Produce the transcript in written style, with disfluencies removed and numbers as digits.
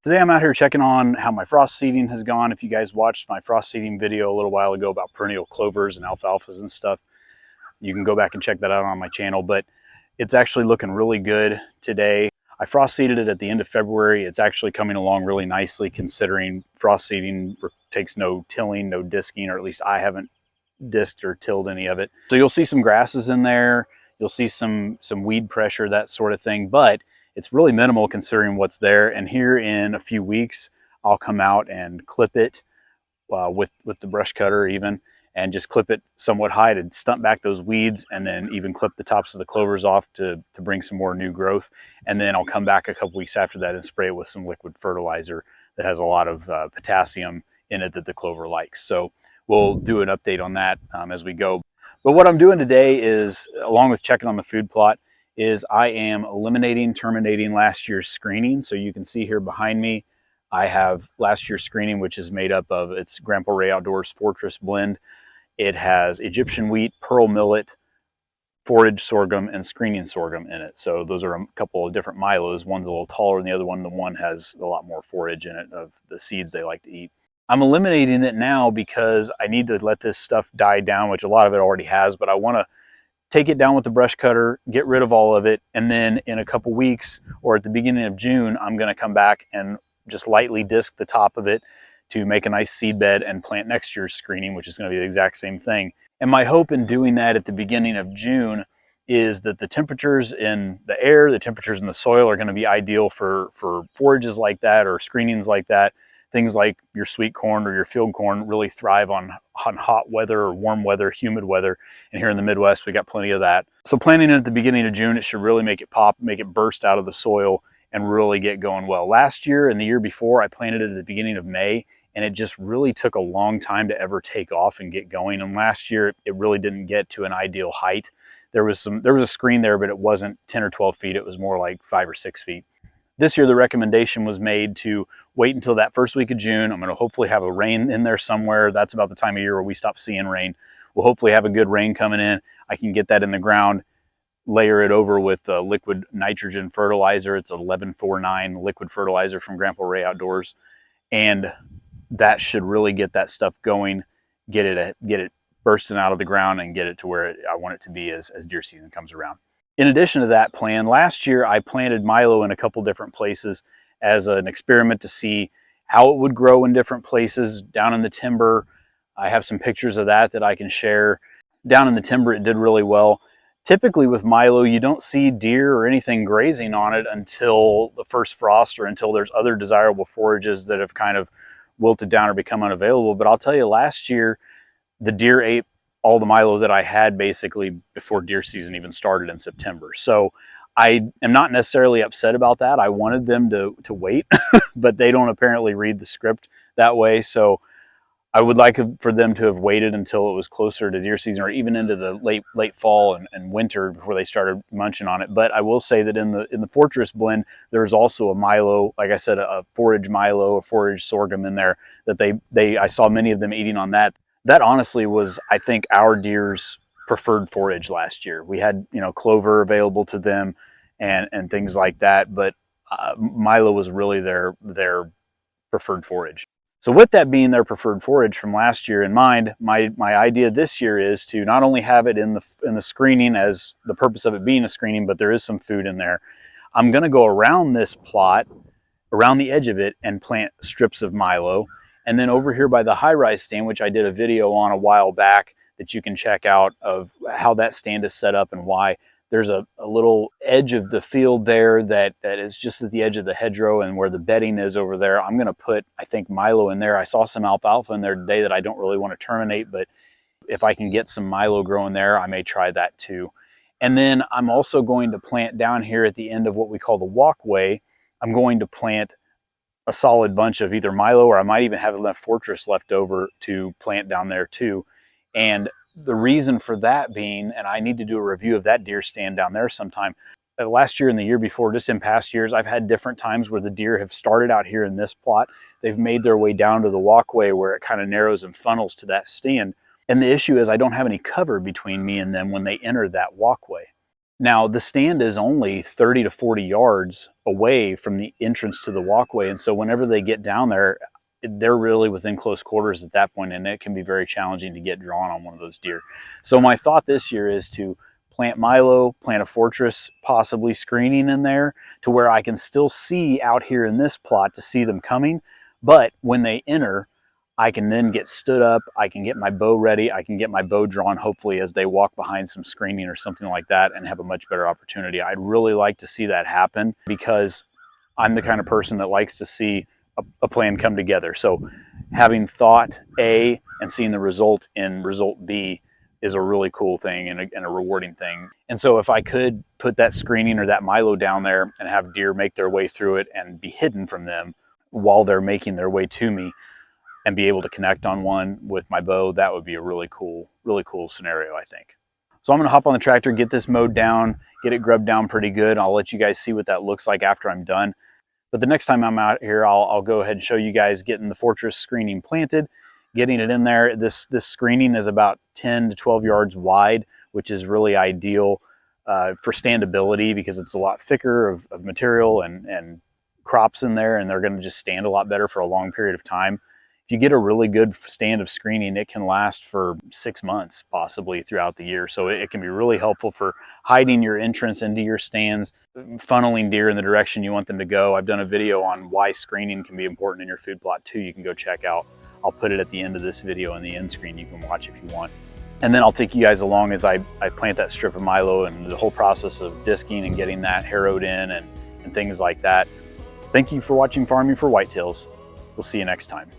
Today I'm out here checking on how my frost seeding has gone. If you guys watched my frost seeding video a little while ago about perennial clovers and alfalfas and stuff, you can go back and check that out on my channel, but it's actually looking really good today. I frost seeded it at the end of February. It's actually coming along really nicely considering frost seeding takes no tilling, no disking, or at least I haven't disked or tilled any of it. So you'll see some grasses in there. You'll see some weed pressure, that sort of thing, but it's really minimal considering what's there. And here in a few weeks, I'll come out and clip it with the brush cutter even, and just clip it somewhat high to stump back those weeds, and then even clip the tops of the clovers off to bring some more new growth. And then I'll come back a couple weeks after that and spray it with some liquid fertilizer that has a lot of potassium in it that the clover likes. So we'll do an update on that as we go. But what I'm doing today is, along with checking on the food plot, is I am eliminating, terminating last year's screening. So you can see here behind me, I have last year's screening, which is made up of, it's Grandpa Ray Outdoors Fortress blend. It has Egyptian wheat, pearl millet, forage sorghum, and screening sorghum in it. So those are a couple of different Milos. One's a little taller than the other one. The one has a lot more forage in it of the seeds they like to eat. I'm eliminating it now because I need to let this stuff die down, which a lot of it already has, but I want to take it down with the brush cutter, get rid of all of it, and then in a couple weeks or at the beginning of June, I'm going to come back and just lightly disc the top of it to make a nice seed bed and plant next year's screening, which is going to be the exact same thing. And my hope in doing that at the beginning of June is that the temperatures in the air, the temperatures in the soil are going to be ideal for forages like that or screenings like that. Things like your sweet corn or your field corn really thrive on hot weather or warm weather, humid weather. And here in the Midwest, we got plenty of that. So planting it at the beginning of June, it should really make it pop, make it burst out of the soil and really get going well. Last year and the year before, I planted it at the beginning of May, and it just really took a long time to ever take off and get going. And last year, it really didn't get to an ideal height. There was a screen there, but it wasn't 10 or 12 feet. It was more like 5 or 6 feet. This year, the recommendation was made to wait until that first week of June. I'm going to hopefully have a rain in there somewhere. That's about the time of year where we stop seeing rain. We'll hopefully have a good rain coming in. I can get that in the ground, layer it over with liquid nitrogen fertilizer. It's 1149 liquid fertilizer from Grandpa Ray Outdoors. And that should really get that stuff going, get it bursting out of the ground and get it to where I want it to be as deer season comes around. In addition to that plan, last year I planted Milo in a couple different places as an experiment to see how it would grow in different places down in the timber. I have some pictures of that I can share. Down in the timber, it did really well. Typically with Milo, you don't see deer or anything grazing on it until the first frost or until there's other desirable forages that have kind of wilted down or become unavailable. But I'll tell you, last year, the deer ate all the Milo that I had basically before deer season even started in September. So I am not necessarily upset about that. I wanted them to wait, but they don't apparently read the script that way. So I would like for them to have waited until it was closer to deer season or even into the late fall and winter before they started munching on it. But I will say that in the Fortress blend, there's also a Milo, like I said, a forage Milo, a forage sorghum in there that I saw many of them eating on that. That honestly was, I think, our deer's preferred forage last year. We had, clover available to them and things like that, but Milo was really their preferred forage. So with that being their preferred forage from last year in mind, my idea this year is to not only have it in the screening as the purpose of it being a screening, but there is some food in there. I'm going to go around this plot, around the edge of it, and plant strips of Milo. And then over here by the high-rise stand, which I did a video on a while back that you can check out of how that stand is set up and why. There's a little edge of the field there that is just at the edge of the hedgerow and where the bedding is over there. I'm going to put, I think, Milo in there. I saw some alfalfa in there today that I don't really want to terminate, but if I can get some Milo growing there, I may try that too. And then I'm also going to plant down here at the end of what we call the walkway. I'm going to plant a solid bunch of either Milo, or I might even have enough Fortress left over to plant down there too. And the reason for that being, and I need to do a review of that deer stand down there sometime. Last year and the year before, just in past years, I've had different times where the deer have started out here in this plot. They've made their way down to the walkway where it kind of narrows and funnels to that stand. And the issue is I don't have any cover between me and them when they enter that walkway. Now, the stand is only 30 to 40 yards away from the entrance to the walkway. And so whenever they get down there, they're really within close quarters at that point, and it can be very challenging to get drawn on one of those deer. So my thought this year is to plant Milo, plant a fortress, possibly screening in there to where I can still see out here in this plot to see them coming. But when they enter, I can then get stood up, I can get my bow ready, I can get my bow drawn hopefully as they walk behind some screening or something like that and have a much better opportunity. I'd really like to see that happen because I'm the kind of person that likes to see a plan come together. So having thought A and seeing the result in result B is a really cool thing and a rewarding thing. And so if I could put that screening or that Milo down there and have deer make their way through it and be hidden from them while they're making their way to me, and be able to connect on one with my bow, that would be a really cool scenario, I think. So I'm gonna hop on the tractor, get this mowed down, get it grubbed down pretty good. I'll let you guys see what that looks like after I'm done. But the next time I'm out here, I'll go ahead and show you guys getting the fortress screening planted, getting it in there. This screening is about 10 to 12 yards wide, which is really ideal for standability because it's a lot thicker of material and crops in there, and they're gonna just stand a lot better for a long period of time. If you get a really good stand of screening, it can last for 6 months, possibly throughout the year. So it can be really helpful for hiding your entrance into your stands, funneling deer in the direction you want them to go. I've done a video on why screening can be important in your food plot too. You can go check out. I'll put it at the end of this video in the end screen. You can watch if you want. And then I'll take you guys along as I plant that strip of Milo and the whole process of disking and getting that harrowed in and things like that. Thank you for watching Farming for Whitetails. We'll see you next time.